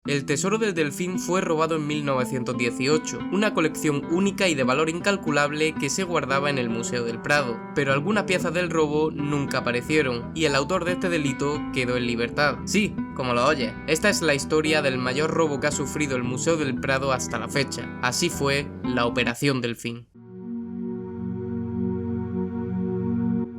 El tesoro del delfín fue robado en 1918, una colección única y de valor incalculable que se guardaba en el Museo del Prado, pero algunas piezas del robo nunca aparecieron, y el autor de este delito quedó en libertad. Sí, como lo oyes, esta es la historia del mayor robo que ha sufrido el Museo del Prado hasta la fecha. Así fue la Operación Delfín.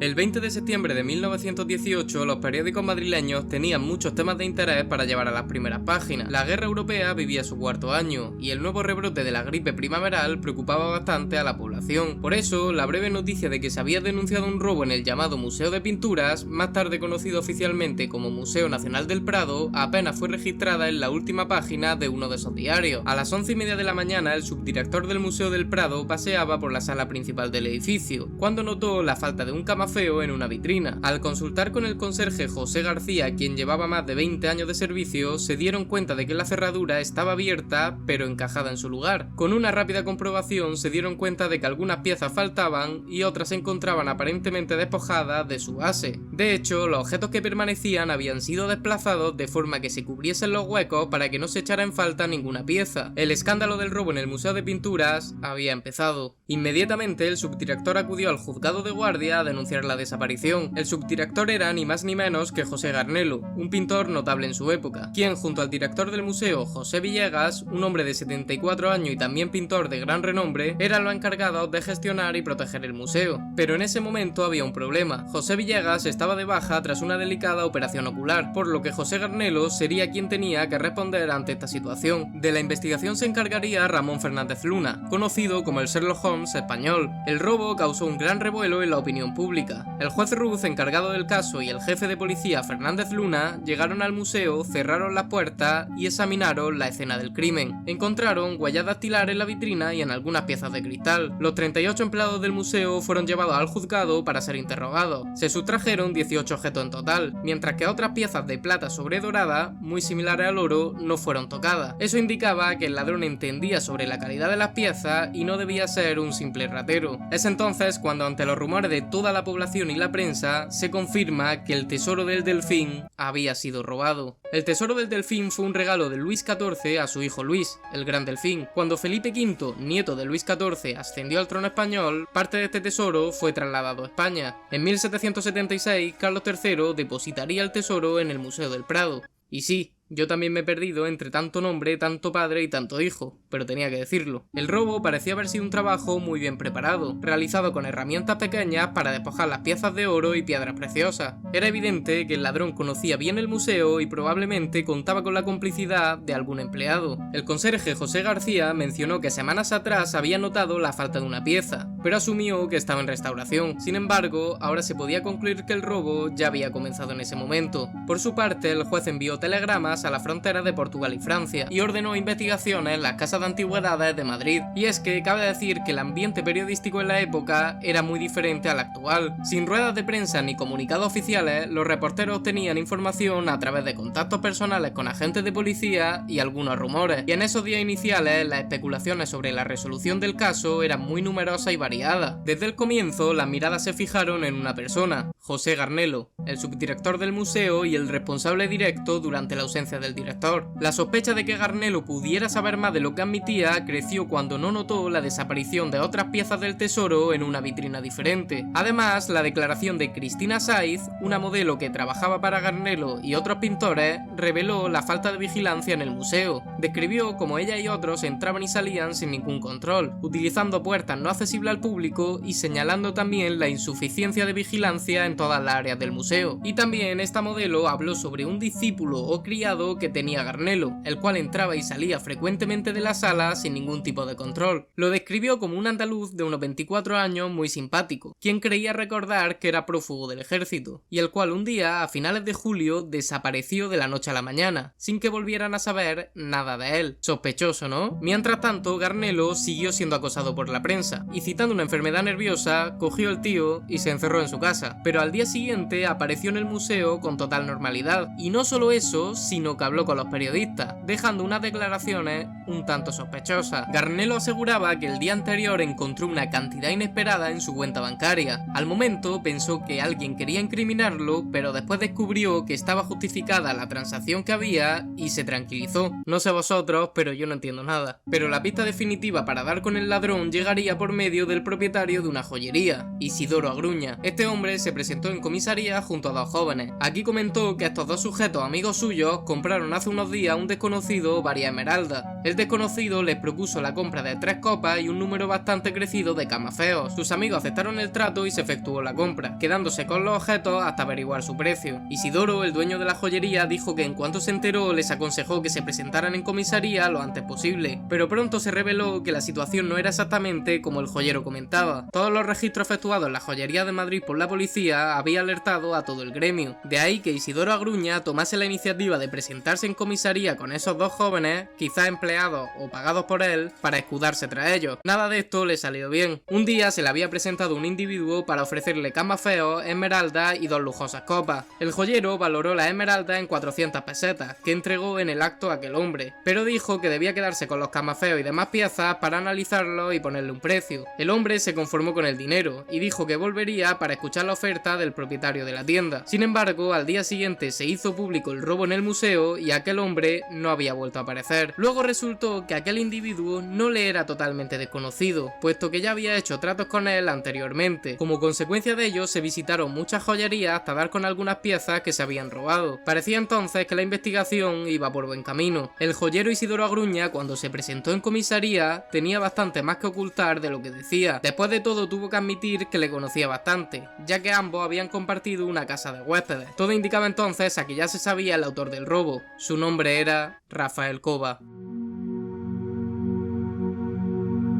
El 20 de septiembre de 1918, los periódicos madrileños tenían muchos temas de interés para llevar a las primeras páginas. La guerra europea vivía su cuarto año, y el nuevo rebrote de la gripe primaveral preocupaba bastante a la población. Por eso, la breve noticia de que se había denunciado un robo en el llamado Museo de Pinturas, más tarde conocido oficialmente como Museo Nacional del Prado, apenas fue registrada en la última página de uno de esos diarios. A las 11:30 de la mañana, el subdirector del Museo del Prado paseaba por la sala principal del edificio, cuando notó la falta de un camafeo en una vitrina. Al consultar con el conserje José García, quien llevaba más de 20 años de servicio, se dieron cuenta de que la cerradura estaba abierta, pero encajada en su lugar. Con una rápida comprobación se dieron cuenta de que algunas piezas faltaban y otras se encontraban aparentemente despojadas de su base. De hecho, los objetos que permanecían habían sido desplazados de forma que se cubriesen los huecos para que no se echara en falta ninguna pieza. El escándalo del robo en el Museo de Pinturas había empezado. Inmediatamente el subdirector acudió al juzgado de guardia a denunciar la desaparición. El subdirector era ni más ni menos que José Garnelo, un pintor notable en su época, quien junto al director del museo, José Villegas, un hombre de 74 años y también pintor de gran renombre, eran los encargados de gestionar y proteger el museo. Pero en ese momento había un problema. José Villegas estaba de baja tras una delicada operación ocular, por lo que José Garnelo sería quien tenía que responder ante esta situación. De la investigación se encargaría Ramón Fernández Luna, conocido como el Sherlock Holmes español. El robo causó un gran revuelo en la opinión pública. El juez Ruz, encargado del caso, y el jefe de policía Fernández Luna llegaron al museo, cerraron las puertas y examinaron la escena del crimen. Encontraron huellas dactilares en la vitrina y en algunas piezas de cristal. Los 38 empleados del museo fueron llevados al juzgado para ser interrogados. Se sustrajeron 18 objetos en total, mientras que otras piezas de plata sobredorada, muy similares al oro, no fueron tocadas. Eso indicaba que el ladrón entendía sobre la calidad de las piezas y no debía ser un simple ratero. Es entonces cuando, ante los rumores de toda la población y la prensa, se confirma que el tesoro del delfín había sido robado. El tesoro del delfín fue un regalo de Luis XIV a su hijo Luis, el Gran Delfín. Cuando Felipe V, nieto de Luis XIV, ascendió al trono español, parte de este tesoro fue trasladado a España. En 1776, Carlos III depositaría el tesoro en el Museo del Prado. Y sí, yo también me he perdido entre tanto nombre, tanto padre y tanto hijo, pero tenía que decirlo. El robo parecía haber sido un trabajo muy bien preparado, realizado con herramientas pequeñas para despojar las piezas de oro y piedras preciosas. Era evidente que el ladrón conocía bien el museo y probablemente contaba con la complicidad de algún empleado. El conserje José García mencionó que semanas atrás había notado la falta de una pieza, pero asumió que estaba en restauración. Sin embargo, ahora se podía concluir que el robo ya había comenzado en ese momento. Por su parte, el juez envió telegramas a la frontera de Portugal y Francia y ordenó investigaciones en las casas de antigüedades de Madrid. Y es que cabe decir que el ambiente periodístico en la época era muy diferente al actual. Sin ruedas de prensa ni comunicados oficiales, los reporteros obtenían información a través de contactos personales con agentes de policía y algunos rumores. Y en esos días iniciales, las especulaciones sobre la resolución del caso eran muy numerosas y variadas. Desde el comienzo, las miradas se fijaron en una persona, José Garnelo, el subdirector del museo y el responsable directo durante la ausencia del director. La sospecha de que Garnelo pudiera saber más de lo que admitía creció cuando no notó la desaparición de otras piezas del tesoro en una vitrina diferente. Además, la declaración de Cristina Saiz, una modelo que trabajaba para Garnelo y otros pintores, reveló la falta de vigilancia en el museo. Describió cómo ella y otros entraban y salían sin ningún control, utilizando puertas no accesibles al público y señalando también la insuficiencia de vigilancia en todas las áreas del museo. Y también esta modelo habló sobre un discípulo o criado que tenía Garnelo, el cual entraba y salía frecuentemente de la sala sin ningún tipo de control. Lo describió como un andaluz de unos 24 años muy simpático, quien creía recordar que era prófugo del ejército, y el cual un día, a finales de julio, desapareció de la noche a la mañana, sin que volvieran a saber nada de él. Sospechoso, ¿no? Mientras tanto, Garnelo siguió siendo acosado por la prensa, y citando una enfermedad nerviosa, cogió el tío y se encerró en su casa. Pero al día siguiente apareció en el museo con total normalidad, y no solo eso, sino sino que habló con los periodistas, dejando unas declaraciones un tanto sospechosas. Garnelo aseguraba que el día anterior encontró una cantidad inesperada en su cuenta bancaria. Al momento pensó que alguien quería incriminarlo, pero después descubrió que estaba justificada la transacción que había y se tranquilizó. No sé vosotros, pero yo no entiendo nada. Pero la pista definitiva para dar con el ladrón llegaría por medio del propietario de una joyería, Isidoro Agruña. Este hombre se presentó en comisaría junto a dos jóvenes. Aquí comentó que estos dos sujetos amigos suyos compraron hace unos días a un desconocido varias esmeraldas. El desconocido les propuso la compra de 3 copas y un número bastante crecido de camafeos. Sus amigos aceptaron el trato y se efectuó la compra, quedándose con los objetos hasta averiguar su precio. Isidoro, el dueño de la joyería, dijo que en cuanto se enteró les aconsejó que se presentaran en comisaría lo antes posible, pero pronto se reveló que la situación no era exactamente como el joyero comentaba. Todos los registros efectuados en la joyería de Madrid por la policía había alertado a todo el gremio. De ahí que Isidoro Agruña tomase la iniciativa de presentarse en comisaría con esos dos jóvenes, quizás empleados o pagados por él, para escudarse tras ellos. Nada de esto le salió bien. Un día se le había presentado un individuo para ofrecerle camafeos, esmeraldas y 2 lujosas copas. El joyero valoró las esmeraldas en 400 pesetas, que entregó en el acto a aquel hombre, pero dijo que debía quedarse con los camafeos y demás piezas para analizarlo y ponerle un precio. El hombre se conformó con el dinero y dijo que volvería para escuchar la oferta del propietario de la tienda. Sin embargo, al día siguiente se hizo público el robo en el museo y aquel hombre no había vuelto a aparecer. Luego resultó que aquel individuo no le era totalmente desconocido, puesto que ya había hecho tratos con él anteriormente. Como consecuencia de ello, se visitaron muchas joyerías hasta dar con algunas piezas que se habían robado. Parecía entonces que la investigación iba por buen camino. El joyero Isidoro Agruña, cuando se presentó en comisaría, tenía bastante más que ocultar de lo que decía. Después de todo, tuvo que admitir que le conocía bastante, ya que ambos habían compartido una casa de huéspedes. Todo indicaba entonces a que ya se sabía el autor del robo. Su nombre era Rafael Cova.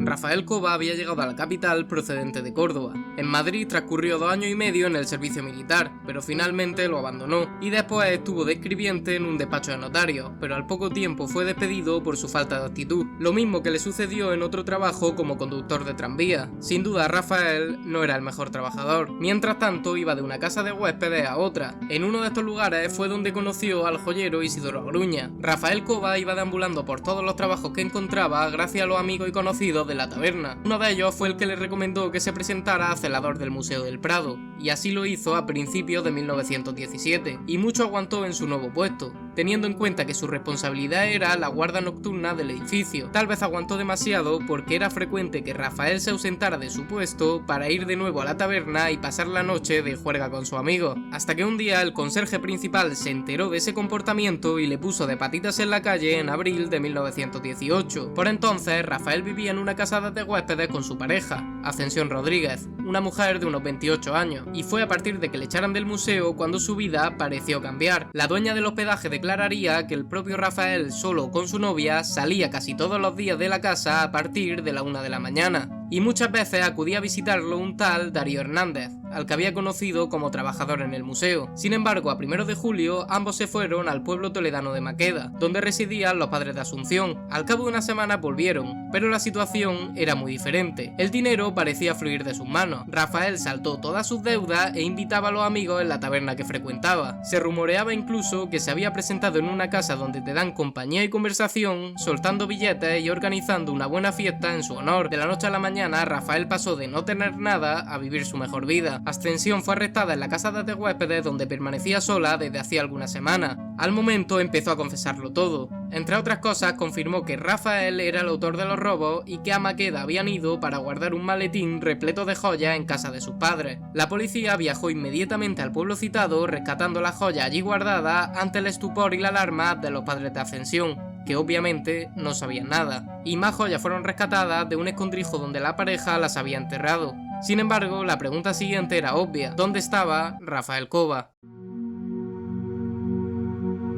Rafael Cova había llegado a la capital procedente de Córdoba. En Madrid transcurrió 2 años y medio en el servicio militar, pero finalmente lo abandonó, y después estuvo de escribiente en un despacho de notarios, pero al poco tiempo fue despedido por su falta de actitud, lo mismo que le sucedió en otro trabajo como conductor de tranvía. Sin duda, Rafael no era el mejor trabajador. Mientras tanto, iba de una casa de huéspedes a otra. En uno de estos lugares fue donde conoció al joyero Isidoro Agruña. Rafael Cova iba deambulando por todos los trabajos que encontraba gracias a los amigos y conocidos de la taberna. Uno de ellos fue el que le recomendó que se presentara a celador del Museo del Prado, y así lo hizo a principios de 1917, y mucho aguantó en su nuevo puesto, teniendo en cuenta que su responsabilidad era la guarda nocturna del edificio. Tal vez aguantó demasiado porque era frecuente que Rafael se ausentara de su puesto para ir de nuevo a la taberna y pasar la noche de juerga con su amigo, hasta que un día el conserje principal se enteró de ese comportamiento y le puso de patitas en la calle en abril de 1918. Por entonces, Rafael vivía en una casa de huéspedes con su pareja, Ascensión Rodríguez, una mujer de unos 28 años, y fue a partir de que le echaran del museo cuando su vida pareció cambiar. La dueña del hospedaje declararía que el propio Rafael, solo con su novia, salía casi todos los días de la casa a partir de la 1 de la mañana, y muchas veces acudía a visitarlo un tal Darío Hernández, al que había conocido como trabajador en el museo. Sin embargo, a 1 de julio ambos se fueron al pueblo toledano de Maqueda, donde residían los padres de Asunción. Al cabo de una semana volvieron, pero la situación era muy diferente. El dinero parecía fluir de sus manos. Rafael saltó todas sus deudas e invitaba a los amigos en la taberna que frecuentaba. Se rumoreaba incluso que se había presentado en una casa donde te dan compañía y conversación, soltando billetes y organizando una buena fiesta en su honor. De la noche a la mañana, Rafael pasó de no tener nada a vivir su mejor vida. Ascensión fue arrestada en la casa de huéspedes donde permanecía sola desde hacía algunas semanas. Al momento empezó a confesarlo todo. Entre otras cosas, confirmó que Rafael era el autor de los robos y que a Maqueda habían ido para guardar un maletín repleto de joyas en casa de sus padres. La policía viajó inmediatamente al pueblo citado, rescatando las joyas allí guardadas ante el estupor y la alarma de los padres de Ascensión, que obviamente no sabían nada, y más joyas fueron rescatadas de un escondrijo donde la pareja las había enterrado. Sin embargo, la pregunta siguiente era obvia: ¿dónde estaba Rafael Cova?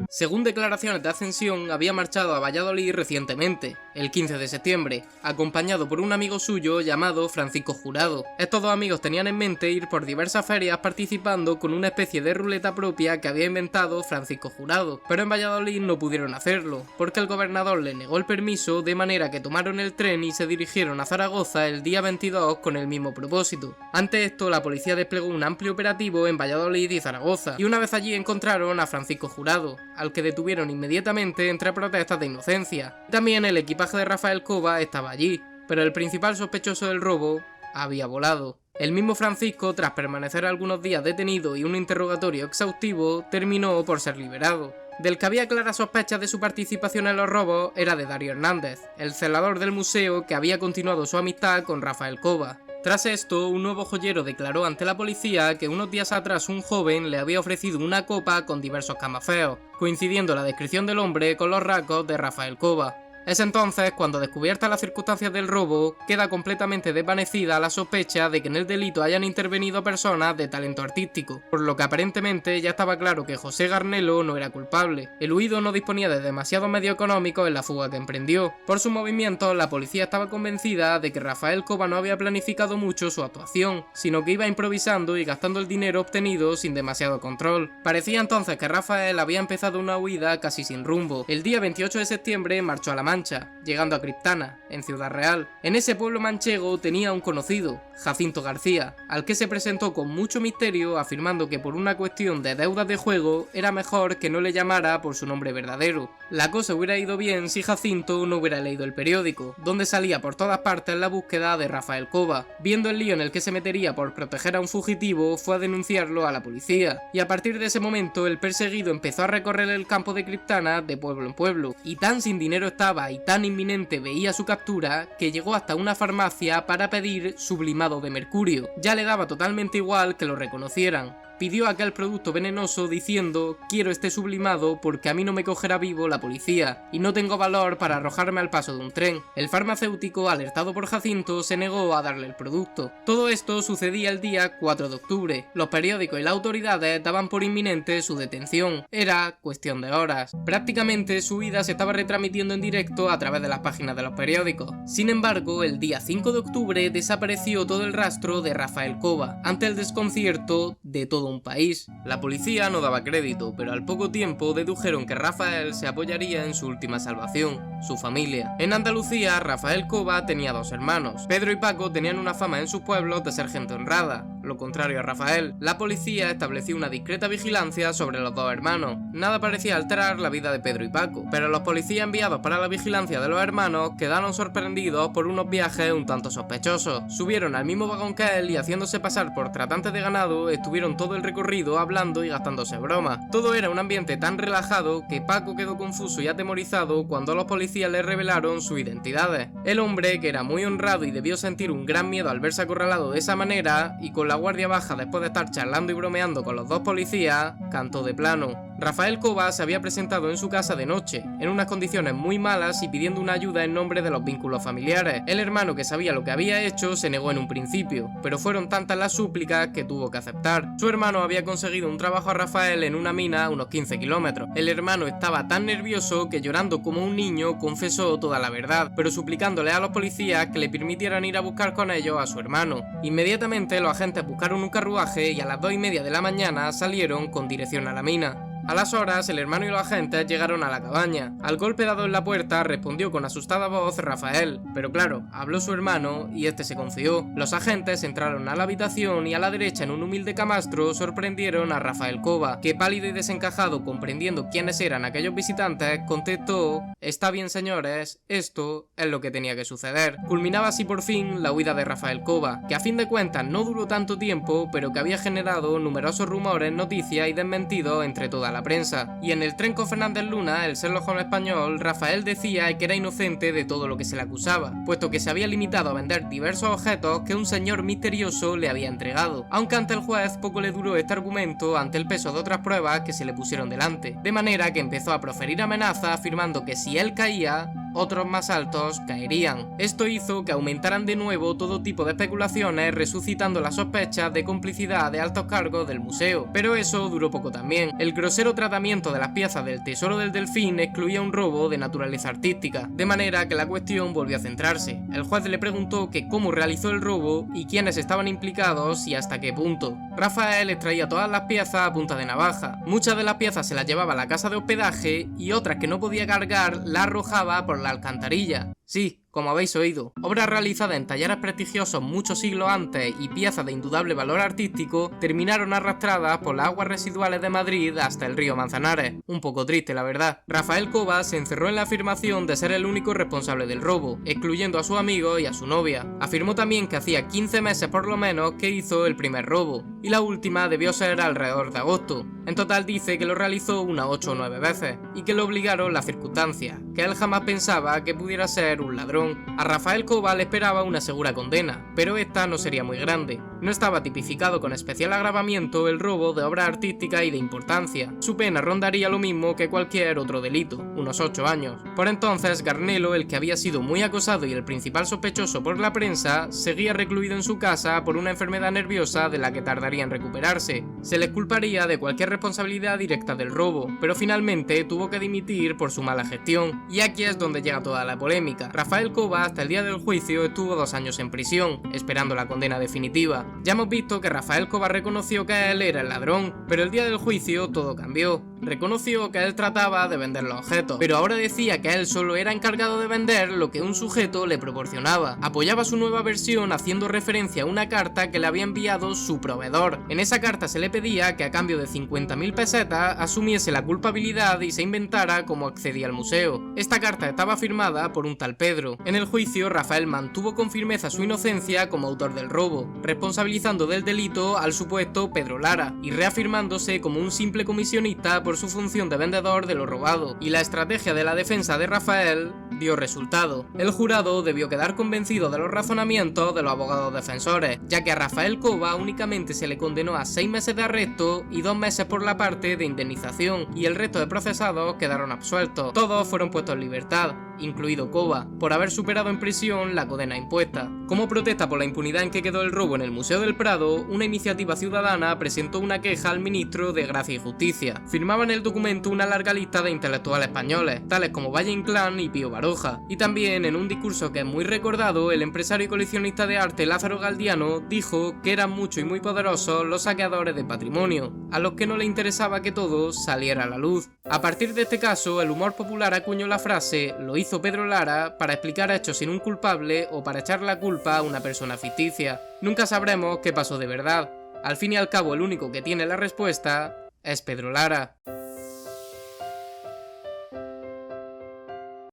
Según declaraciones de Ascensión, había marchado a Valladolid recientemente, el 15 de septiembre, acompañado por un amigo suyo llamado Francisco Jurado. Estos dos amigos tenían en mente ir por diversas ferias participando con una especie de ruleta propia que había inventado Francisco Jurado, pero en Valladolid no pudieron hacerlo, porque el gobernador le negó el permiso, de manera que tomaron el tren y se dirigieron a Zaragoza el día 22 con el mismo propósito. Ante esto, la policía desplegó un amplio operativo en Valladolid y Zaragoza, y una vez allí encontraron a Francisco Jurado, al que detuvieron inmediatamente entre protestas de inocencia. También el equipaje de Rafael Cova estaba allí, pero el principal sospechoso del robo había volado. El mismo Francisco, tras permanecer algunos días detenido y un interrogatorio exhaustivo, terminó por ser liberado. Del que había claras sospechas de su participación en los robos era de Darío Hernández, el celador del museo que había continuado su amistad con Rafael Cova. Tras esto, un nuevo joyero declaró ante la policía que unos días atrás un joven le había ofrecido una copa con diversos camafeos, coincidiendo la descripción del hombre con los rasgos de Rafael Cova. Es entonces cuando, descubiertas las circunstancias del robo, queda completamente desvanecida la sospecha de que en el delito hayan intervenido personas de talento artístico, por lo que aparentemente ya estaba claro que José Garnelo no era culpable. El huido no disponía de demasiados medios económicos en la fuga que emprendió. Por sus movimientos, la policía estaba convencida de que Rafael Cova no había planificado mucho su actuación, sino que iba improvisando y gastando el dinero obtenido sin demasiado control. Parecía entonces que Rafael había empezado una huida casi sin rumbo. El día 28 de septiembre marchó a La Mancha, llegando a Criptana, en Ciudad Real. En ese pueblo manchego tenía un conocido, Jacinto García, al que se presentó con mucho misterio afirmando que por una cuestión de deudas de juego era mejor que no le llamara por su nombre verdadero. La cosa hubiera ido bien si Jacinto no hubiera leído el periódico, donde salía por todas partes la búsqueda de Rafael Cova. Viendo el lío en el que se metería por proteger a un fugitivo, fue a denunciarlo a la policía, y a partir de ese momento el perseguido empezó a recorrer el campo de Criptana de pueblo en pueblo, y tan sin dinero estaba y tan inminente veía su captura que llegó hasta una farmacia para pedir sublimado de mercurio. Ya le daba totalmente igual que lo reconocieran. Pidió aquel producto venenoso diciendo: quiero este sublimado porque a mí no me cogerá vivo la policía y no tengo valor para arrojarme al paso de un tren. El farmacéutico, alertado por Jacinto, se negó a darle el producto. Todo esto sucedía el día 4 de octubre. Los periódicos y las autoridades daban por inminente su detención. Era cuestión de horas. Prácticamente su vida se estaba retransmitiendo en directo a través de las páginas de los periódicos. Sin embargo, el día 5 de octubre desapareció todo el rastro de Rafael Cova, ante el desconcierto de todo un país. La policía no daba crédito, pero al poco tiempo dedujeron que Rafael se apoyaría en su última salvación, su familia. En Andalucía, Rafael Cova tenía dos hermanos. Pedro y Paco tenían una fama en sus pueblos de ser gente honrada, lo contrario a Rafael. La policía estableció una discreta vigilancia sobre los dos hermanos. Nada parecía alterar la vida de Pedro y Paco, pero los policías enviados para la vigilancia de los hermanos quedaron sorprendidos por unos viajes un tanto sospechosos. Subieron al mismo vagón que él y, haciéndose pasar por tratantes de ganado, estuvieron todo el recorrido hablando y gastándose bromas. Todo era un ambiente tan relajado que Paco quedó confuso y atemorizado cuando los policías le revelaron sus identidades. El hombre, que era muy honrado y debió sentir un gran miedo al verse acorralado de esa manera, y con la guardia baja después de estar charlando y bromeando con los dos policías, cantó de plano. Rafael Cova se había presentado en su casa de noche, en unas condiciones muy malas y pidiendo una ayuda en nombre de los vínculos familiares. El hermano, que sabía lo que había hecho, se negó en un principio, pero fueron tantas las súplicas que tuvo que aceptar. Su hermano había conseguido un trabajo a Rafael en una mina a unos 15 kilómetros. El hermano estaba tan nervioso que, llorando como un niño, confesó toda la verdad, pero suplicándole a los policías que le permitieran ir a buscar con ellos a su hermano. Inmediatamente los agentes buscaron un carruaje y a las 2:30 de la mañana salieron con dirección a la mina. A las horas, el hermano y los agentes llegaron a la cabaña. Al golpe dado en la puerta, respondió con asustada voz Rafael, pero claro, habló su hermano y este se confió. Los agentes entraron a la habitación y a la derecha, en un humilde camastro, sorprendieron a Rafael Cova, que, pálido y desencajado, comprendiendo quiénes eran aquellos visitantes, contestó: «Está bien, señores, esto es lo que tenía que suceder». Culminaba así por fin la huida de Rafael Cova, que a fin de cuentas no duró tanto tiempo, pero que había generado numerosos rumores, noticias y desmentidos entre toda la prensa. Y en el tren con Fernández Luna, el Sherlock Holmes español, Rafael decía que era inocente de todo lo que se le acusaba, puesto que se había limitado a vender diversos objetos que un señor misterioso le había entregado, aunque ante el juez poco le duró este argumento ante el peso de otras pruebas que se le pusieron delante, de manera que empezó a proferir amenazas afirmando que si él caía, otros más altos caerían. Esto hizo que aumentaran de nuevo todo tipo de especulaciones, resucitando las sospechas de complicidad de altos cargos del museo. Pero eso duró poco también. El grosero tratamiento de las piezas del Tesoro del Delfín excluía un robo de naturaleza artística, de manera que la cuestión volvió a centrarse. El juez le preguntó que cómo realizó el robo y quiénes estaban implicados y hasta qué punto. Rafael extraía todas las piezas a punta de navaja. Muchas de las piezas se las llevaba a la casa de hospedaje y otras que no podía cargar las arrojaba por la alcantarilla. Sí, como habéis oído. Obras realizadas en talleres prestigiosos muchos siglos antes y piezas de indudable valor artístico terminaron arrastradas por las aguas residuales de Madrid hasta el río Manzanares. Un poco triste, la verdad. Rafael Cova se encerró en la afirmación de ser el único responsable del robo, excluyendo a su amigo y a su novia. Afirmó también que hacía 15 meses por lo menos que hizo el primer robo, y la última debió ser alrededor de agosto. En total dice que lo realizó unas 8 o 9 veces, y que lo obligaron las circunstancias, que él jamás pensaba que pudiera ser un ladrón. A Rafael Cova le esperaba una segura condena, pero esta no sería muy grande. No estaba tipificado con especial agravamiento el robo de obras artísticas y de importancia. Su pena rondaría lo mismo que cualquier otro delito, unos 8 años. Por entonces, Garnelo, el que había sido muy acosado y el principal sospechoso por la prensa, seguía recluido en su casa por una enfermedad nerviosa de la que tardaría en recuperarse. Se le culparía de cualquier responsabilidad directa del robo, pero finalmente tuvo que dimitir por su mala gestión. Y aquí es donde llega toda la polémica. Rafael Cova hasta el día del juicio estuvo 2 años en prisión, esperando la condena definitiva. Ya hemos visto que Rafael Cova reconoció que él era el ladrón, pero el día del juicio todo cambió. Reconoció que él trataba de vender los objetos, pero ahora decía que él solo era encargado de vender lo que un sujeto le proporcionaba. Apoyaba su nueva versión haciendo referencia a una carta que le había enviado su proveedor. En esa carta se le pedía que a cambio de 50.000 pesetas asumiese la culpabilidad y se inventara cómo accedía al museo. Esta carta estaba firmada por un tal Pedro. En el juicio, Rafael mantuvo con firmeza su inocencia como autor del robo, responsabilizando del delito al supuesto Pedro Lara y reafirmándose como un simple comisionista por su función de vendedor de lo robado, y la estrategia de la defensa de Rafael dio resultado. El jurado debió quedar convencido de los razonamientos de los abogados defensores, ya que a Rafael Cova únicamente se le condenó a 6 meses de arresto y 2 meses por la parte de indemnización, y el resto de procesados quedaron absueltos. Todos fueron puestos en libertad, incluido Cova, por haber superado en prisión la condena impuesta. Como protesta por la impunidad en que quedó el robo en el Museo del Prado, una iniciativa ciudadana presentó una queja al ministro de Gracia y Justicia. Firmaba en el documento una larga lista de intelectuales españoles, tales como Valle Inclán y Pío Baroja, y también en un discurso que es muy recordado, el empresario y coleccionista de arte Lázaro Galdiano dijo que eran muchos y muy poderosos los saqueadores de patrimonio, a los que no le interesaba que todo saliera a la luz. A partir de este caso, el humor popular acuñó la frase "lo hizo Pedro Lara" para explicar hechos sin un culpable o para echar la culpa a una persona ficticia. Nunca sabremos qué pasó de verdad. Al fin y al cabo, el único que tiene la respuesta es Pedro Lara.